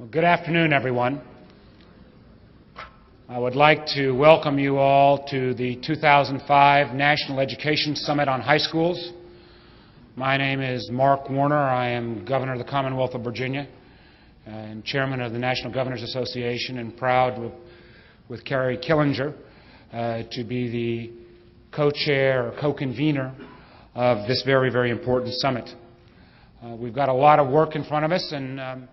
Well, good afternoon, everyone. I would like to welcome you all to the 2005 National Education Summit on High Schools. My name is Mark Warner. I am Governor of the Commonwealth of Virginia and Chairman of the National Governors Association, and proud with Carrie Killinger to be the co-chair or co-convener of this very, very important summit. We've got a lot of work in front of us, and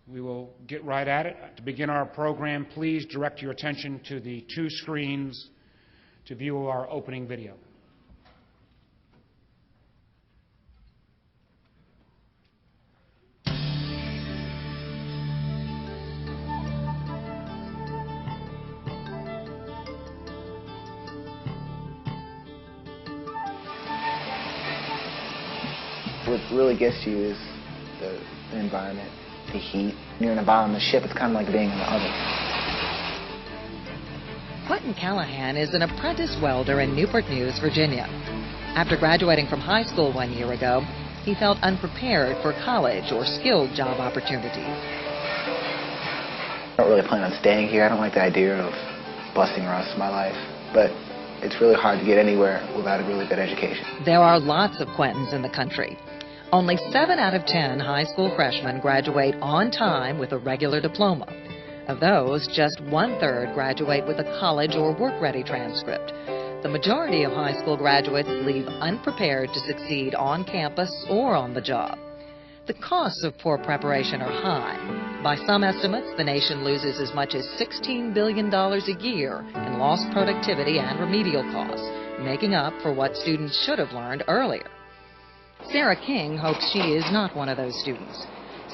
we will get right at it. To begin our program, please direct your attention to the two screens to view our opening video. What really gets you is the environment, the heat. When you're in the bottom of the ship, it's kind of like being in the oven. Quentin Callahan is an apprentice welder in Newport News, Virginia. After graduating from high school 1 year ago, he felt unprepared for college or skilled job opportunities. I don't really plan on staying here. I don't like the idea of busting the rest of my life, but it's really hard to get anywhere without a really good education. There are lots of Quentins in the country. Only 7 out of 10 high school freshmen graduate on time with a regular diploma. Of those, just 1/3 graduate with a college or work-ready transcript. The majority of high school graduates leave unprepared to succeed on campus or on the job. The costs of poor preparation are high. By some estimates, the nation loses as much as $16 billion a year in lost productivity and remedial costs, making up for what students should have learned earlier. Sarah King hopes she is not one of those students.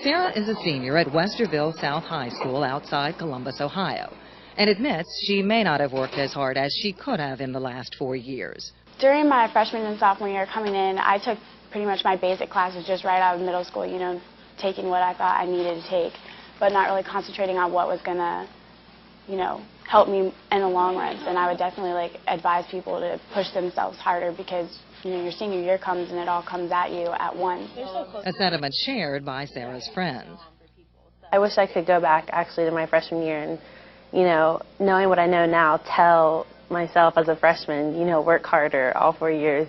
Sarah is a senior at Westerville South High School outside Columbus, Ohio, and admits she may not have worked as hard as she could have in the last 4 years. During my freshman and sophomore year coming in, I took pretty much my basic classes just right out of middle school, taking what I thought I needed to take, but not really concentrating on what was going to, help me in the long run. And I would definitely advise people to push themselves harder, because your senior year comes and it all comes at you at once. A sentiment shared by Sarah's friends. I wish I could go back actually to my freshman year and, knowing what I know now, tell myself as a freshman, work harder all 4 years,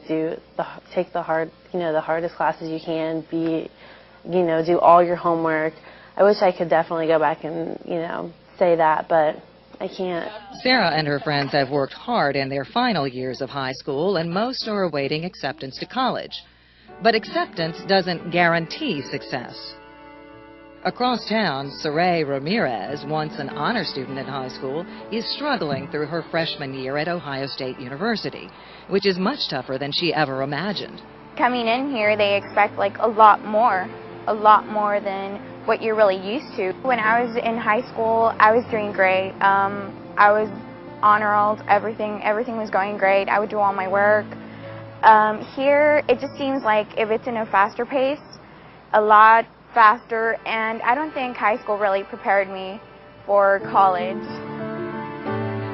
take the hardest classes you can, do all your homework. I wish I could definitely go back and, say that, but I can't. Sarah and her friends have worked hard in their final years of high school, and most are awaiting acceptance to college. But acceptance doesn't guarantee success. Across town, Saray Ramirez, once an honor student in high school, is struggling through her freshman year at Ohio State University, which is much tougher than she ever imagined. Coming in here, they expect a lot more than what you're really used to. When I was in high school, I was doing great. I was honor rolled, everything was going great. I would do all my work. Here, it just seems like if it's in a faster pace, a lot faster, and I don't think high school really prepared me for college.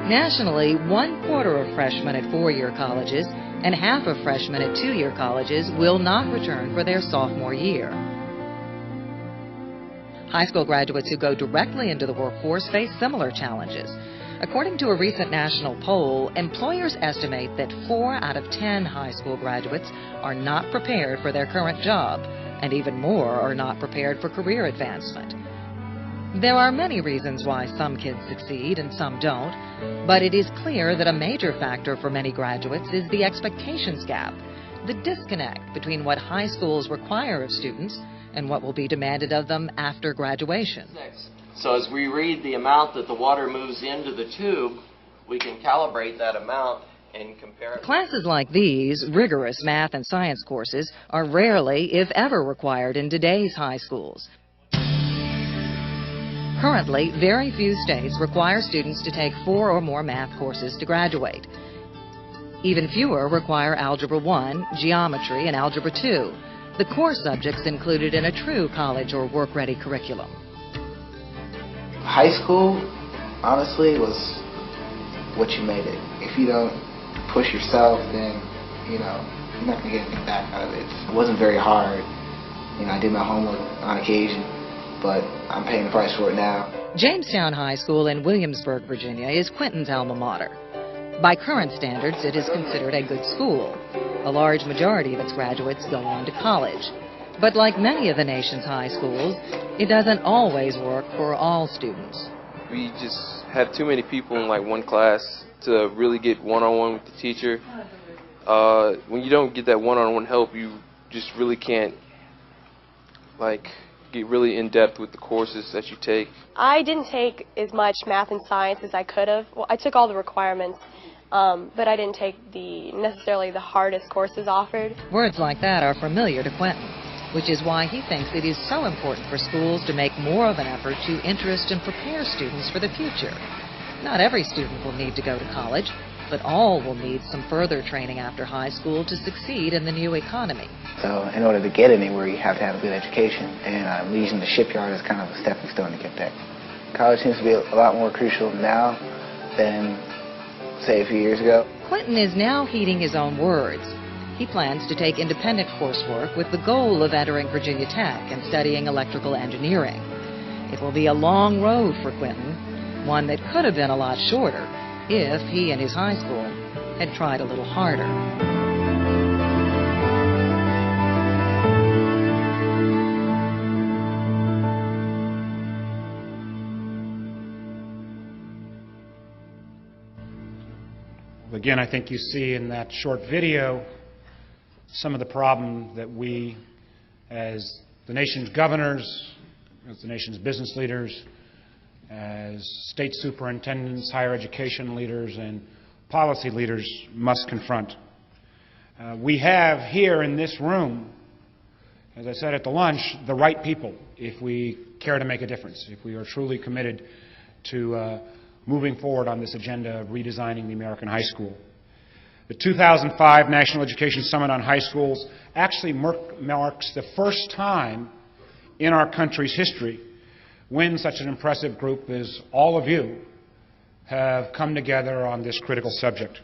Nationally, 1/4 of freshmen at 4-year colleges and half of freshmen at 2-year colleges will not return for their sophomore year. High school graduates who go directly into the workforce face similar challenges. According to a recent national poll, employers estimate that 4 out of 10 high school graduates are not prepared for their current job, and even more are not prepared for career advancement. There are many reasons why some kids succeed and some don't, but it is clear that a major factor for many graduates is the expectations gap, the disconnect between what high schools require of students and what will be demanded of them after graduation. So as we read the amount that the water moves into the tube, we can calibrate that amount and compare it. Classes like these, rigorous math and science courses, are rarely, if ever, required in today's high schools. Currently, very few states require students to take 4 or more math courses to graduate. Even fewer require Algebra 1, Geometry, and Algebra 2, the core subjects included in a true college or work-ready curriculum. High school, honestly, was what you made it. If you don't push yourself, then, you're not going to get anything back out of it. It wasn't very hard. I did my homework on occasion, but I'm paying the price for it now. Jamestown High School in Williamsburg, Virginia is Quentin's alma mater. By current standards, it is considered a good school. A large majority of its graduates go on to college. But like many of the nation's high schools, it doesn't always work for all students. We just have too many people in like one class to really get one-on-one with the teacher. When you don't get that one-on-one help, you just really can't like get really in-depth with the courses that you take. I didn't take as much math and science as I could have. Well, I took all the requirements, but I didn't take necessarily the hardest courses offered. Words like that are familiar to Quentin, which is why he thinks it is so important for schools to make more of an effort to interest and prepare students for the future. Not every student will need to go to college, but all will need some further training after high school to succeed in the new economy. So in order to get anywhere, you have to have a good education, and using the shipyard is kind of a stepping stone to get there. College seems to be a lot more crucial now than, say, a few years ago. Quentin is now heeding his own words. He plans to take independent coursework with the goal of entering Virginia Tech and studying electrical engineering. It will be a long road for Quentin, one that could have been a lot shorter if he and his high school had tried a little harder. Again, I think you see in that short video some of the problem that we, as the nation's governors, as the nation's business leaders, as state superintendents, higher education leaders, and policy leaders must confront. We have here in this room, as I said at the lunch, the right people if we care to make a difference, if we are truly committed to moving forward on this agenda of redesigning the American high school. The 2005 National Education Summit on High Schools actually marks the first time in our country's history when such an impressive group as all of you have come together on this critical subject.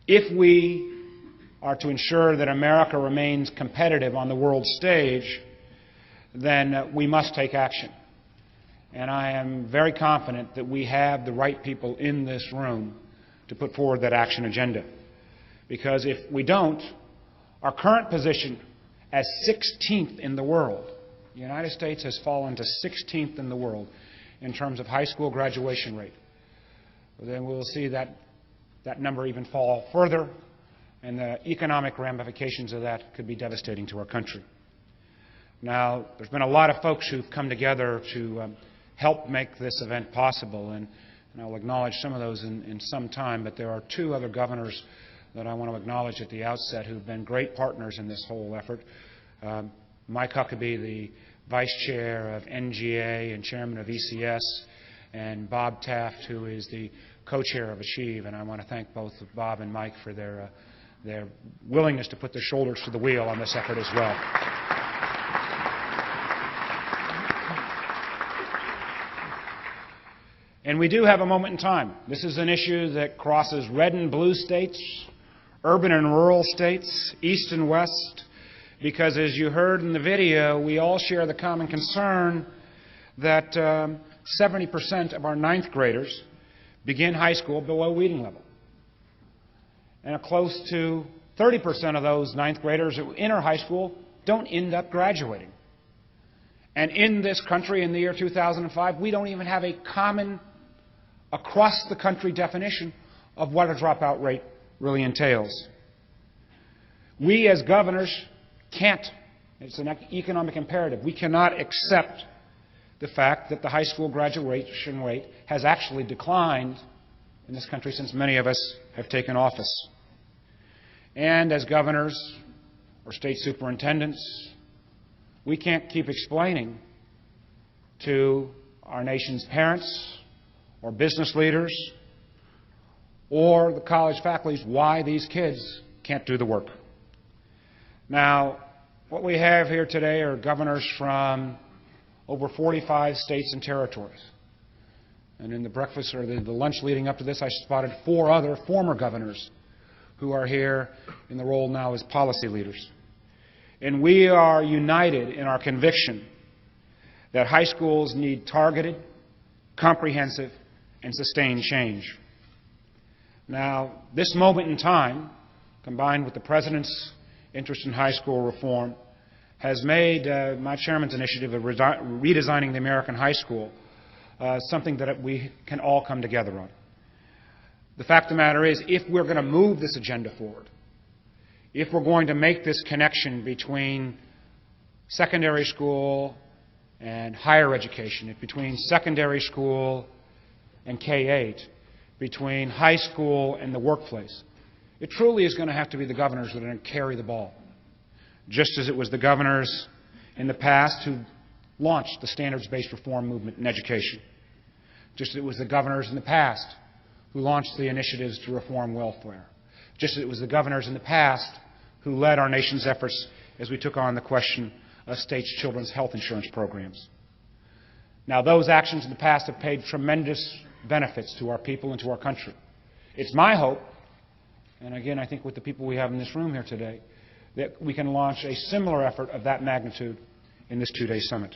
If we are to ensure that America remains competitive on the world stage, then we must take action. And I am very confident that we have the right people in this room to put forward that action agenda. Because if we don't, our current position as 16th in the world, the United States has fallen to 16th in the world in terms of high school graduation rate. Then we'll see that number even fall further, and the economic ramifications of that could be devastating to our country. Now, there's been a lot of folks who've come together to help make this event possible, and I'll acknowledge some of those in some time, but there are two other governors that I want to acknowledge at the outset who've been great partners in this whole effort. Mike Huckabee, the Vice Chair of NGA and Chairman of ECS, and Bob Taft, who is the Co-Chair of Achieve, and I want to thank both Bob and Mike for their willingness to put their shoulders to the wheel on this effort as well. And we do have a moment in time. This is an issue that crosses red and blue states, urban and rural states, east and west, because as you heard in the video, we all share the common concern that 70% of our ninth graders begin high school below reading level. And close to 30% of those ninth graders who enter high school don't end up graduating. And in this country, in the year 2005, we don't even have a common across-the-country definition of what a dropout rate really entails. We as governors can't. It's an economic imperative. We cannot accept the fact that the high school graduation rate has actually declined in this country since many of us have taken office. And as governors or state superintendents, we can't keep explaining to our nation's parents or business leaders or the college faculties why these kids can't do the work. Now, what we have here today are governors from over 45 states and territories. And in the breakfast or the lunch leading up to this, I spotted 4 other former governors who are here in the role now as policy leaders. And we are united in our conviction that high schools need targeted, comprehensive, and sustained change. Now, this moment in time, combined with the President's interest in high school reform, has made my chairman's initiative of redesigning the American high school something that we can all come together on. The fact of the matter is, if we're going to move this agenda forward, if we're going to make this connection between secondary school and higher education, between secondary school and K-8, between high school and the workplace, it truly is going to have to be the governors that are going to carry the ball, just as it was the governors in the past who launched the standards-based reform movement in education, just as it was the governors in the past who launched the initiatives to reform welfare, just as it was the governors in the past who led our nation's efforts as we took on the question of states' children's health insurance programs. Now, those actions in the past have paid tremendous benefits to our people and to our country. It's my hope, and again, I think with the people we have in this room here today, that we can launch a similar effort of that magnitude in this two-day summit.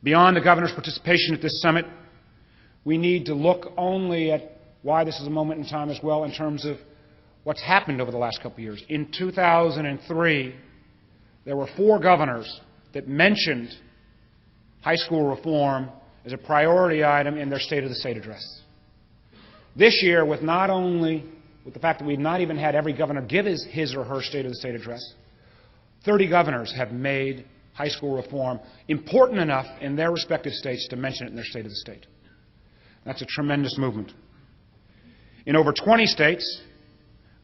Beyond the governor's participation at this summit, we need to look only at why this is a moment in time as well in terms of what's happened over the last couple of years. In 2003, there were 4 governors that mentioned high school reform as a priority item in their State of the State address. This year, with the fact that we've not even had every governor give his or her State of the State address, 30 governors have made high school reform important enough in their respective states to mention it in their State of the State. That's a tremendous movement. In over 20 states,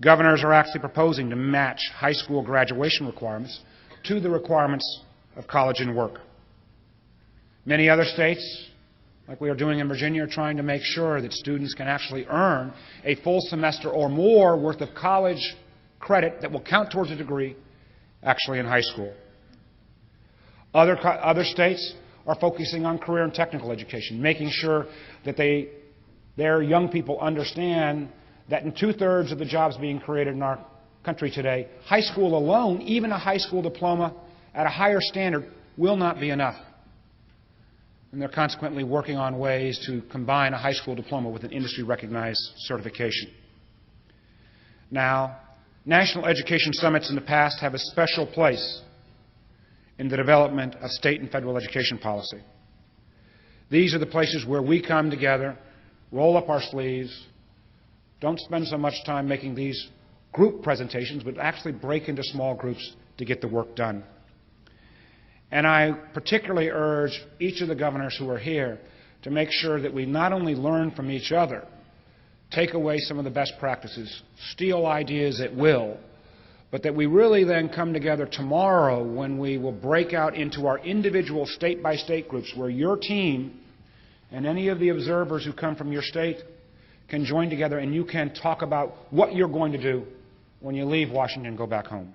governors are actually proposing to match high school graduation requirements to the requirements of college and work. Many other states, like we are doing in Virginia, are trying to make sure that students can actually earn a full semester or more worth of college credit that will count towards a degree actually in high school. Other states are focusing on career and technical education, making sure that their young people understand that in 2/3 of the jobs being created in our country today, high school alone, even a high school diploma at a higher standard, will not be enough. And they're consequently working on ways to combine a high school diploma with an industry-recognized certification. Now, national education summits in the past have a special place in the development of state and federal education policy. These are the places where we come together, roll up our sleeves, don't spend so much time making these group presentations, but actually break into small groups to get the work done. And I particularly urge each of the governors who are here to make sure that we not only learn from each other, take away some of the best practices, steal ideas at will, but that we really then come together tomorrow when we will break out into our individual state-by-state groups where your team and any of the observers who come from your state can join together and you can talk about what you're going to do when you leave Washington and go back home.